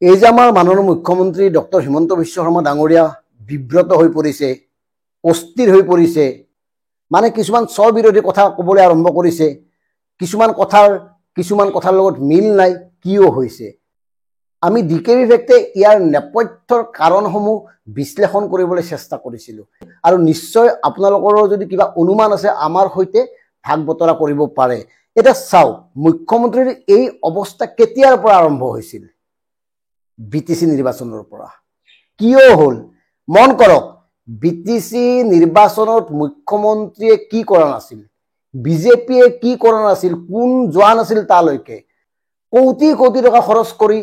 এই যে আমাৰ মাননীয় মুখ্যমন্ত্ৰী ডক্টৰ হিমন্ত বিশ্ব শৰ্মা ডাঙৰীয়া বিব্ৰত হৈ পৰিছে, অস্থিৰ হৈ পৰিছে, মানে কিছুমান স্ববিৰোধী কথা ক'বলৈ আৰম্ভ কৰিছে, কিছুমান কথাৰ লগত মিল নাই, কিয় হৈছে? আমি ডিকেবি ফেক্টে ইয়াৰ নেপথ্যৰ কাৰণসমূহ বিশ্লেষণ কৰিবলৈ চেষ্টা কৰিছিলোঁ আৰু নিশ্চয় আপোনালোকৰো যদি কিবা অনুমান আছে আমাৰ সৈতে ভাগ বতৰা কৰিব পাৰে। এটা চাওক, মুখ্যমন্ত্ৰীৰ এই অৱস্থা কেতিয়াৰ পৰা আৰম্ভ হৈছিল? বিটিচি নিৰ্বাচনৰ পৰা। কিয় হ'ল? মন কৰক, বিটিচি নিৰ্বাচনত মুখ্যমন্ত্ৰীয়ে কি কৰা নাছিল, বিজেপিয়ে কি কৰা নাছিল, কোন যোৱা নাছিল তালৈকে। কোটি কোটি টকা খৰচ কৰি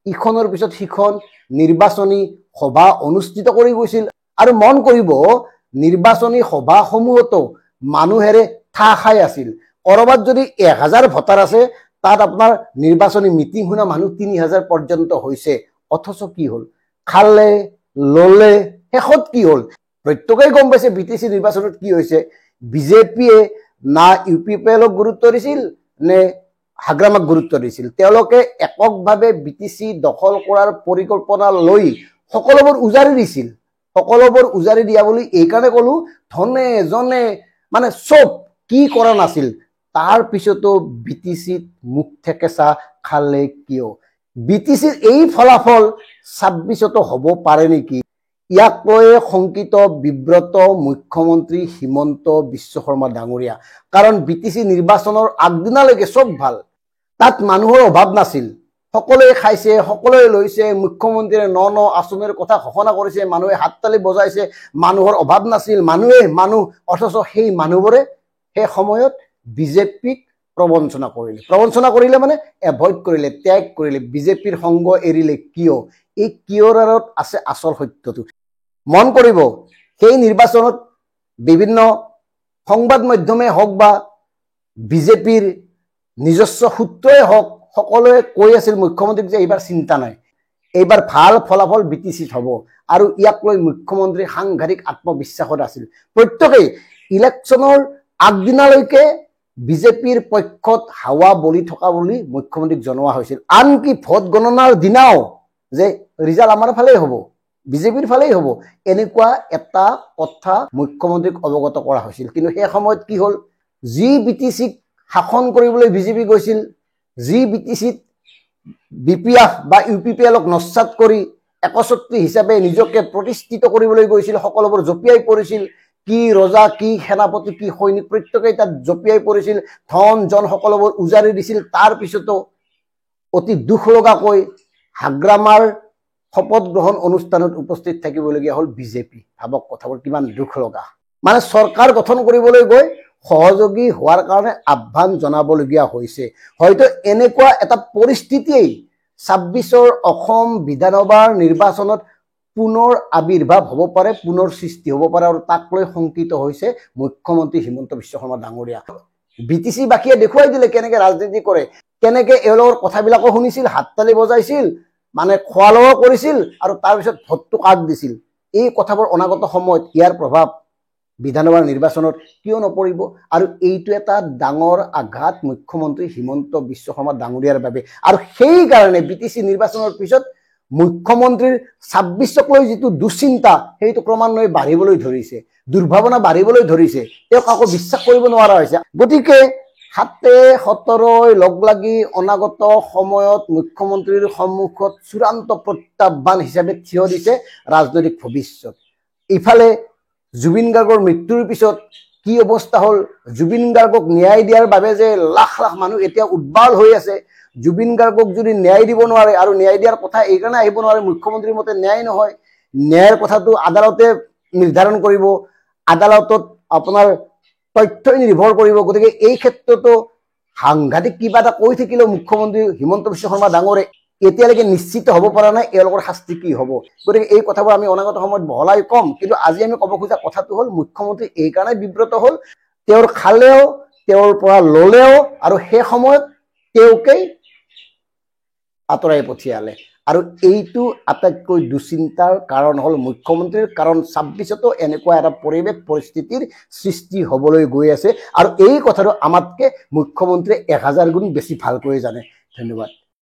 ইখনৰ পিছত সিখন নিৰ্বাচনী সভা অনুষ্ঠিত কৰি গৈছিল আৰু মন কৰিব, নিৰ্বাচনী সভাসমূহতো মানুহেৰে ঠাহ খাই আছিল। কৰবাত যদি 1000 ভোটাৰ আছে, তাত আপোনাৰ নিৰ্বাচনী মিটিং শুনা মানুহ 3000 পৰ্যন্ত হৈছে। অথচ কি হ'ল? খালে ললে, শেষত কি হ'ল? প্ৰত্যেকেই গম পাইছে বিটিচি নিৰ্বাচনত কি হৈছে। বিজেপিয়ে না UPPLক গুৰুত্ব দিছিল নে হাগ্ৰামাক গুৰুত্ব দিছিল। তেওঁলোকে এককভাৱে বিটিচি দখল কৰাৰ পৰিকল্পনা লৈ সকলোবোৰ উজাৰি দিছিল। সকলোবোৰ উজাৰি দিয়া বুলি এইকাৰণে ক'লো, ধনে জনে মানে চব কি কৰা নাছিল, তাৰ পিছতো বিটিচিত মুখ থেকেচা খালে কিয়? বিটিচিৰ এই ফলাফল 26তো হ'ব পাৰে নেকি? ইয়াক লৈ শংকিত বিব্ৰত মুখ্যমন্ত্ৰী হিমন্ত বিশ্ব শৰ্মা ডাঙৰীয়া। কাৰণ বিটিচি নিৰ্বাচনৰ আগদিনালৈকে চব ভাল, তাত মানুহৰ অভাৱ নাছিল, সকলোৱে খাইছে, সকলোৱে লৈছে, মুখ্যমন্ত্ৰীয়ে ন আঁচনিৰ কথা ঘোষণা কৰিছে, মানুহে হাততালি বজাইছে, মানুহৰ অভাৱ নাছিল, মানুহ। অথচ সেই মানুহবোৰে সেই সময়ত বিজেপিক প্ৰবঞ্চনা কৰিলে মানে এভইড কৰিলে, ত্যাগ কৰিলে, বিজেপিৰ সংগ এৰিলে। কিয়? এই কিয়ৰ আঁৰত আছে আচল সত্যটো। মন কৰিব, সেই নিৰ্বাচনত বিভিন্ন সংবাদ মাধ্যমে হওক বা বিজেপিৰ নিজস্ব সূত্ৰই হওক, সকলোৱে কৈ আছিল মুখ্যমন্ত্ৰীক যে এইবাৰ চিন্তা নাই, এইবাৰ ভাল ফলাফল বিটিচিত হ'ব। আৰু ইয়াক লৈ মুখ্যমন্ত্ৰীৰ সাংঘাতিক আত্মবিশ্বাসত আছিল। প্ৰত্যেকেই ইলেকশ্যনৰ আগদিনালৈকে বিজেপিৰ পক্ষত হাৱা বলি থকা বুলি মুখ্যমন্ত্ৰীক জনোৱা হৈছিল। আনকি ভোট গণনাৰ দিনাও যে ৰিজাল্ট আমাৰ ফালেই হ'ব, বিজেপিৰ ফালেই হ'ব, এনেকুৱা এটা কথা মুখ্যমন্ত্ৰীক অৱগত কৰা হৈছিল। কিন্তু সেই সময়ত কি হ'ল? যি বিটিচিক শাসন কৰিবলৈ বিজেপি গৈছিল, যি বিটিচিত BPF বা UPPLক নস্যাৎ কৰি একচ্ছত্ৰী হিচাপে নিজকে প্ৰতিষ্ঠিত কৰিবলৈ গৈছিল, সকলোবোৰ জঁপিয়াই পৰিছিল। কি ৰজা, কি সেনাপতি, কি সৈনিক, প্ৰত্যেকেই তাত জঁপিয়াই পৰিছিল, ধন জন সকলোবোৰ উজাৰি দিছিল। তাৰ পিছতো অতি দুখ লগাকৈ হাগ্ৰামাৰ শপত গ্ৰহণ অনুষ্ঠানত উপস্থিত থাকিবলগীয়া হ'ল বিজেপি। ভাবক কথাবোৰ কিমান দুখ লগা। মানে চৰকাৰ গঠন কৰিবলৈ গৈ সহযোগী হোৱাৰ কাৰণে আহ্বান জনাবলগীয়া হৈছে। হয়তো এনেকুৱা এটা পৰিস্থিতিয়েই 26ৰ অসম বিধানসভাৰ নিৰ্বাচনত পুনৰ আবিৰ্ভাৱ হ'ব পাৰে, পুনৰ সৃষ্টি হ'ব পাৰে, আৰু তাক লৈ শংকিত হৈছে মুখ্যমন্ত্ৰী হিমন্ত বিশ্ব শৰ্মা ডাঙৰীয়া। বিটিচি বাকীয়ে দেখুৱাই দিলে কেনেকে ৰাজনীতি কৰে, কেনেকে এওঁলোকৰ কথাবিলাকো শুনিছিল, হাততালি বজাইছিল, মানে খোৱা লোৱা কৰিছিল, আৰু তাৰপিছত ভোটটো কাক দিছিল। এই কথাবোৰ অনাগত সময়ত ইয়াৰ প্ৰভাৱ বিধানসভাৰ নিৰ্বাচনত কিয় নপৰিব? আৰু এইটো এটা ডাঙৰ আঘাত মুখ্যমন্ত্ৰী হিমন্ত বিশ্ব শৰ্মা ডাঙৰীয়াৰ বাবে। আৰু সেইকাৰণে বিটিচি নিৰ্বাচনৰ পিছত মুখ্যমন্ত্ৰীৰ 26ক লৈ যিটো দুশ্চিন্তা, সেইটো ক্ৰমান্বয়ে বাঢ়িবলৈ ধৰিছে, দুৰ্ভাৱনা বাঢ়িবলৈ ধৰিছে, তেওঁ কাকো বিশ্বাস কৰিব নোৱাৰা হৈছে। গতিকে 7-17 লগ লাগি অনাগত সময়ত মুখ্যমন্ত্ৰীৰ সন্মুখত চূড়ান্ত প্ৰত্যাহ্বান হিচাপে থিয় দিছে ৰাজনৈতিক ভৱিষ্যত। ইফালে জুবিন গাৰ্গৰ মৃত্যুৰ পিছত কি অৱস্থা হ'ল, জুবিন গাৰ্গক ন্যায় দিয়াৰ বাবে যে লাখ লাখ মানুহ এতিয়া উদ্বাল হৈ আছে। জুবিন গাৰ্গক যদি ন্যায় দিব নোৱাৰে, আৰু ন্যায় দিয়াৰ কথা এইকাৰণে আহিব নোৱাৰে, মুখ্যমন্ত্ৰীৰ মতে ন্যায় নহয়, ন্যায়ৰ কথাটো আদালতে নিৰ্ধাৰণ কৰিব, আদালতত আপোনাৰ তথ্যই নিৰ্ভৰ কৰিব। গতিকে এই ক্ষেত্ৰতো সাংঘাতিক কিবা এটা কৈ থাকিলেও মুখ্যমন্ত্ৰী হিমন্ত বিশ্ব শৰ্মা ডাঙৰে এতিয়ালৈকে নিশ্চিত হ'ব পৰা নাই এওঁলোকৰ শাস্তি কি হ'ব। গতিকে এই কথাবোৰ আমি অনাগত সময়ত বহলাই কম। কিন্তু আজি আমি ক'ব খোজা কথাটো হ'ল, মুখ্যমন্ত্ৰী এইকাৰণে বিব্ৰত হ'ল, তেওঁৰ খালেও, তেওঁৰ পৰা ল'লেও, আৰু সেই সময়ত তেওঁকেই আঁতৰাই পঠিয়ালে। আৰু এইটো আটাইতকৈ দুশ্চিন্তাৰ কাৰণ হ'ল মুখ্যমন্ত্ৰীৰ, কাৰণ 26তো এনেকুৱা এটা পৰিস্থিতিৰ সৃষ্টি হ'বলৈ গৈ আছে। আৰু এই কথাটো আমাতকে মুখ্যমন্ত্ৰীয়ে 1000 গুণ বেছি ভালকৈ জানে। ধন্যবাদ।